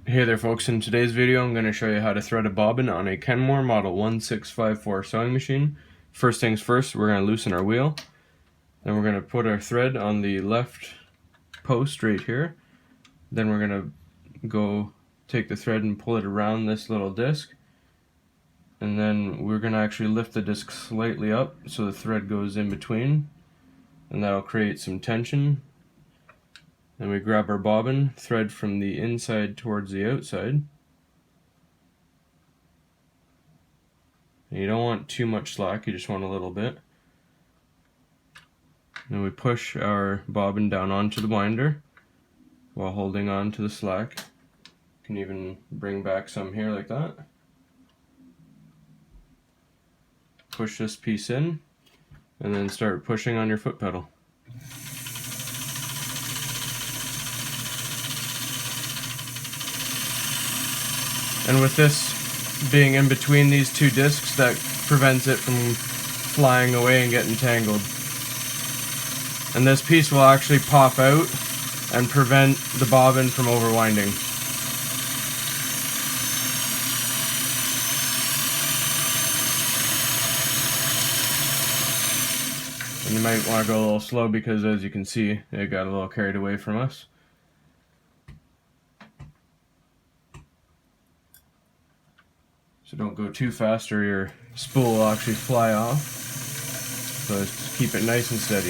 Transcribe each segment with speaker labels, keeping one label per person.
Speaker 1: Hey there folks, in today's video I'm going to show you how to thread a bobbin on a Kenmore model 1654 sewing machine. First things first, we're going to loosen our wheel. Then we're going to put our thread on the left post right here. Then we're going to go take the thread and pull it around this little disc. And then we're going to actually lift the disc slightly up so the thread goes in between. And that'll create some tension. Then we grab our bobbin, thread from the inside towards the outside. And you don't want too much slack, you just want a little bit. Then we push our bobbin down onto the winder while holding on to the slack. You can even bring back some here like that. Push this piece in and then start pushing on your foot pedal. And with this being in between these two discs, that prevents it from flying away and getting tangled. And this piece will actually pop out and prevent the bobbin from overwinding. And you might want to go a little slow because, as you can see, it got a little carried away from us. So don't go too fast or your spool will actually fly off. So just keep it nice and steady.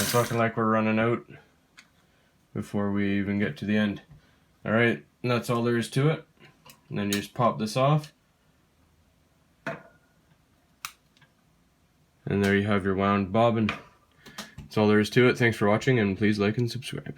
Speaker 1: It's looking like we're running out before we even get to the end. Alright, and that's all there is to it. And then you just pop this off. And there you have your wound bobbin. That's all there is to it. Thanks for watching, and please like and subscribe.